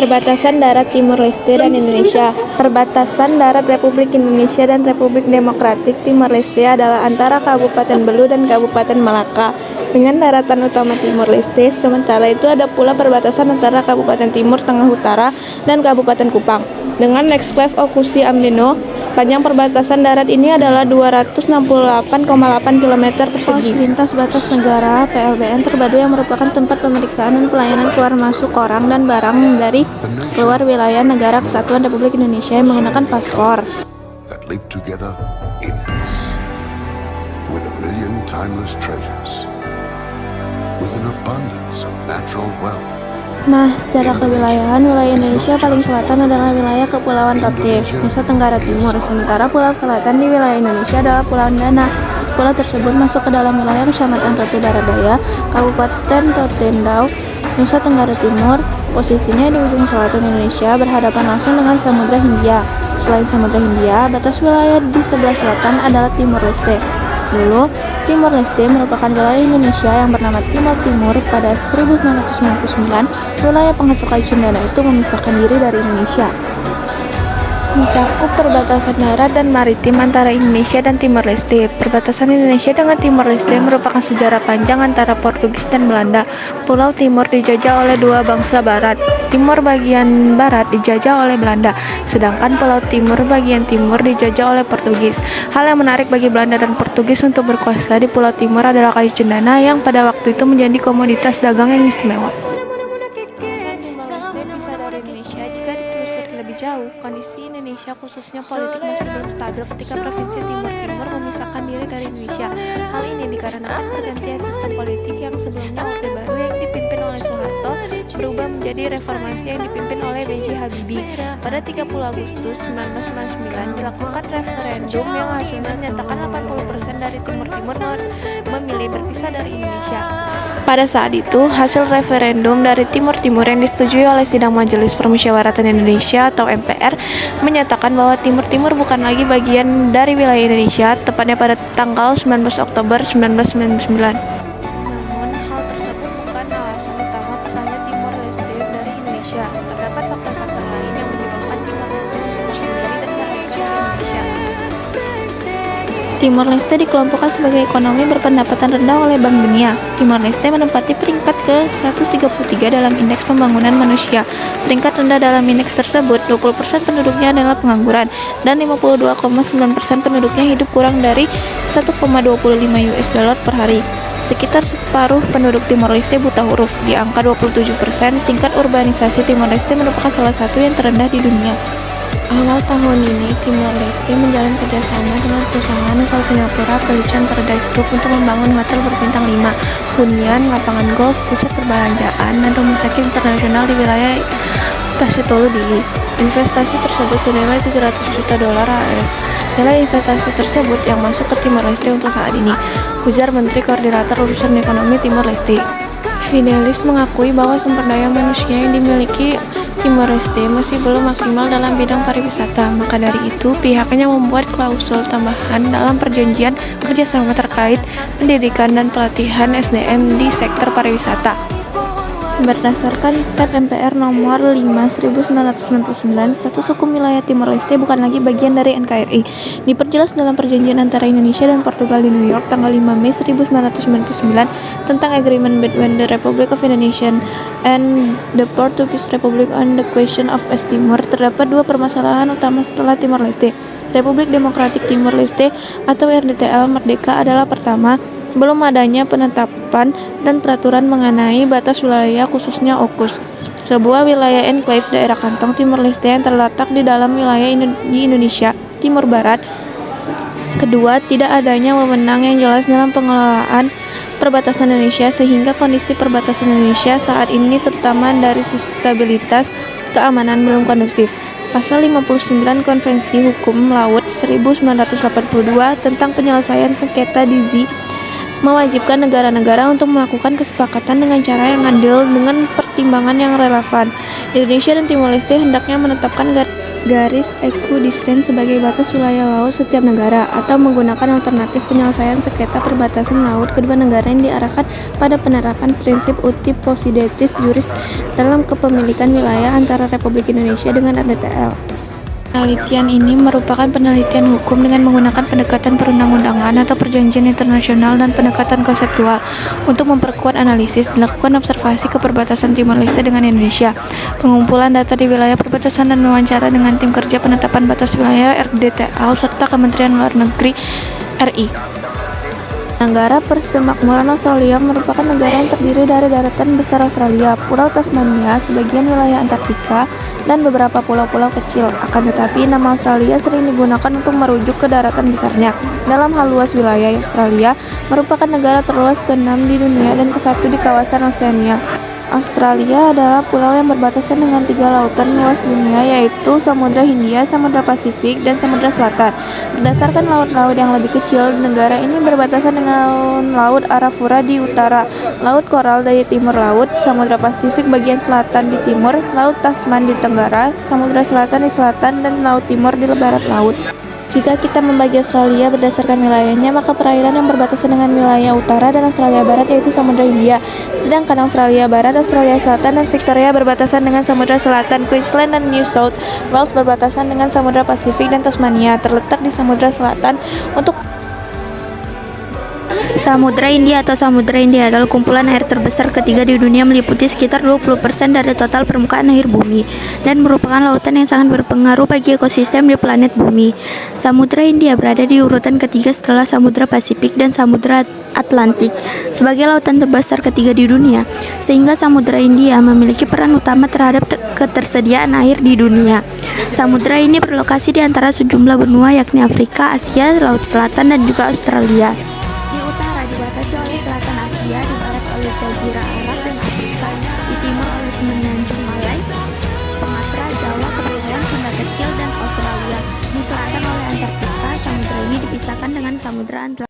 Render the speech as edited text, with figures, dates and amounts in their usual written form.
Perbatasan darat Timur Leste dan Indonesia. Perbatasan darat Republik Indonesia dan Republik Demokratik Timor Leste adalah antara Kabupaten Belu dan Kabupaten Malaka dengan daratan utama Timor Leste. Sementara itu ada pula perbatasan antara Kabupaten Timur Tengah Utara dan Kabupaten Kupang dengan Exclave Okusi Ambeno. Panjang perbatasan darat ini adalah 268,8 km persegi. Pos lintas batas negara (PLBN) terpadu yang merupakan tempat pemeriksaan dan pelayanan keluar masuk orang dan barang dari keluar wilayah negara kesatuan Republik Indonesia yang menggunakan paspor. That live together in peace, with a million timeless treasures, with an abundance of natural wealth. Nah, secara kewilayahan, wilayah Indonesia paling selatan adalah wilayah Kepulauan Rote, Nusa Tenggara Timur. Sementara pulau selatan di wilayah Indonesia adalah Pulau Dana. Pulau tersebut masuk ke dalam wilayah Kecamatan Rote Barat Daya, Kabupaten Rotendao, Nusa Tenggara Timur. Posisinya di ujung selatan Indonesia, berhadapan langsung dengan Samudra Hindia. Selain Samudra Hindia, batas wilayah di sebelah selatan adalah Timor Leste. Dulu, Timor Leste merupakan wilayah Indonesia yang bernama Timor Timur. Pada 1999, wilayah penghasil kayu cendana itu memisahkan diri dari Indonesia. Mencakup perbatasan darat dan maritim antara Indonesia dan Timor Leste. Perbatasan Indonesia dengan Timor Leste merupakan sejarah panjang antara Portugis dan Belanda. Pulau Timor dijajah oleh dua bangsa barat. Timor bagian barat dijajah oleh Belanda, sedangkan Pulau Timur bagian timur dijajah oleh Portugis. Hal yang menarik bagi Belanda dan Portugis untuk berkuasa di Pulau Timur adalah kayu cendana yang pada waktu itu menjadi komoditas dagang yang istimewa. Bisa dari Indonesia. Jika ditelusuri lebih jauh, kondisi Indonesia khususnya politik masih belum stabil ketika Provinsi Timur Timur memisahkan diri dari Indonesia. Hal ini dikarenakan pergantian sistem politik yang sebelumnya Orde Baru yang dipimpin oleh Soeharto berubah menjadi reformasi yang dipimpin oleh B.J. Habibie. Pada 30 Agustus 1999 dilakukan referendum yang hasilnya menyatakan 80% dari Timur Timur memilih berpisah dari Indonesia. Pada saat itu, hasil referendum dari Timur Timur yang disetujui oleh Sidang Majelis Permusyawaratan Indonesia atau MPR menyatakan bahwa Timur Timur bukan lagi bagian dari wilayah Indonesia, tepatnya pada tanggal 19 Oktober 1999. Namun, hal tersebut bukan alasan utama pisahnya Timor Leste dari Indonesia. Terdapat faktor-faktor lain yang menyebabkan Timor Leste memisahkan diri dan merdeka dari Indonesia. Timor Leste dikelompokkan sebagai ekonomi berpendapatan rendah oleh Bank Dunia. Timor Leste menempati peringkat ke-133 dalam Indeks Pembangunan Manusia. Peringkat rendah dalam indeks tersebut, 20% penduduknya adalah pengangguran, dan 52,9% penduduknya hidup kurang dari 1,25 US dollar per hari. Sekitar separuh penduduk Timor Leste buta huruf. Di angka 27%, tingkat urbanisasi Timor Leste merupakan salah satu yang terendah di dunia. Awal tahun ini, Timor Leste menjalin kerjasama dengan perusahaan asal Singapura Pelican Paradise Group untuk membangun hotel berbintang 5, hunian, lapangan golf, pusat perbelanjaan, dan rumah sakit internasional di wilayah Tasitolu Dili. Investasi tersebut senilai 700 juta dolar AS. Nilai investasi tersebut yang masuk ke Timor Leste untuk saat ini, ujar Menteri Koordinator Urusan Ekonomi Timor Leste. Fidelis mengakui bahwa sumber daya manusia yang dimiliki Timor Leste masih belum maksimal dalam bidang pariwisata. Maka dari itu, pihaknya membuat klausul tambahan dalam perjanjian kerjasama terkait pendidikan dan pelatihan SDM di sektor pariwisata. Berdasarkan Tet MPR nomor 5/1999, status hukum wilayah Timor Leste bukan lagi bagian dari NKRI. Diperjelas dalam perjanjian antara Indonesia dan Portugal di New York tanggal 5 Mei 1999 tentang Agreement between the Republic of Indonesia and the Portuguese Republic on the question of West Timor. Terdapat dua permasalahan utama setelah Timor Leste. Republik Demokratik Timor Leste atau RDTL merdeka adalah pertama, belum adanya penetapan dan peraturan mengenai batas wilayah khususnya AUKUS, sebuah wilayah enklave daerah kantong Timor Leste yang terletak di dalam wilayah di Indonesia Timur Barat. Kedua, tidak adanya wewenang yang jelas dalam pengelolaan perbatasan Indonesia, sehingga kondisi perbatasan Indonesia saat ini terutama dari sisi stabilitas keamanan belum kondusif. Pasal 59 Konvensi Hukum Laut 1982 tentang penyelesaian sengketa di mewajibkan negara-negara untuk melakukan kesepakatan dengan cara yang adil dengan pertimbangan yang relevan. Indonesia dan Timor Leste hendaknya menetapkan garis equidistant sebagai batas wilayah laut setiap negara, atau menggunakan alternatif penyelesaian sengketa perbatasan laut kedua negara yang diarahkan pada penerapan prinsip uti possidetis juris dalam kepemilikan wilayah antara Republik Indonesia dengan RDTL. Penelitian ini merupakan penelitian hukum dengan menggunakan pendekatan perundang-undangan atau perjanjian internasional dan pendekatan konseptual. Untuk memperkuat analisis, dilakukan observasi ke perbatasan Timor Leste dengan Indonesia, pengumpulan data di wilayah perbatasan dan wawancara dengan tim kerja penetapan batas wilayah RDTL serta Kementerian Luar Negeri RI. Negara Persemakmuran Australia merupakan negara yang terdiri dari daratan besar Australia, Pulau Tasmania, sebagian wilayah Antartika, dan beberapa pulau-pulau kecil. Akan tetapi, nama Australia sering digunakan untuk merujuk ke daratan besarnya. Dalam hal luas wilayah, Australia merupakan negara terluas ke-6 di dunia dan ke-1 di kawasan Oseania. Australia adalah pulau yang berbatasan dengan 3 lautan luas dunia, yaitu Samudra Hindia, Samudra Pasifik, dan Samudra Selatan. Berdasarkan laut-laut yang lebih kecil, negara ini berbatasan dengan Laut Arafura di utara, Laut Coral di timur laut, Samudra Pasifik bagian selatan di timur, Laut Tasman di tenggara, Samudra Selatan di selatan, dan Laut Timur di barat laut. Jika kita membagi Australia berdasarkan wilayahnya, maka perairan yang berbatasan dengan wilayah utara dan Australia Barat yaitu Samudra Hindia. Sedangkan Australia Barat, Australia Selatan, dan Victoria berbatasan dengan Samudra Selatan. Queensland dan New South Wales berbatasan dengan Samudra Pasifik, dan Tasmania terletak di Samudra Selatan. Untuk Samudra Hindia atau Samudra Hindia adalah kumpulan air terbesar ketiga di dunia, meliputi sekitar 20% dari total permukaan air bumi, dan merupakan lautan yang sangat berpengaruh bagi ekosistem di planet bumi. Samudra Hindia berada di urutan ketiga setelah Samudra Pasifik dan Samudra Atlantik sebagai lautan terbesar ketiga di dunia, sehingga Samudra Hindia memiliki peran utama terhadap ketersediaan air di dunia. Samudra ini berlokasi di antara sejumlah benua, yakni Afrika, Asia, Laut Selatan, dan juga Australia. Di utara dibatasi oleh Selatan Asia, di barat oleh Jazirah Arab dan Afrika, di timur oleh Semenanjung Malay, Sumatera, Jawa, Kepulauan Sunda Kecil, dan Australia. Di selatan oleh Antartika. Samudra ini dipisahkan dengan Samudra Atlantik.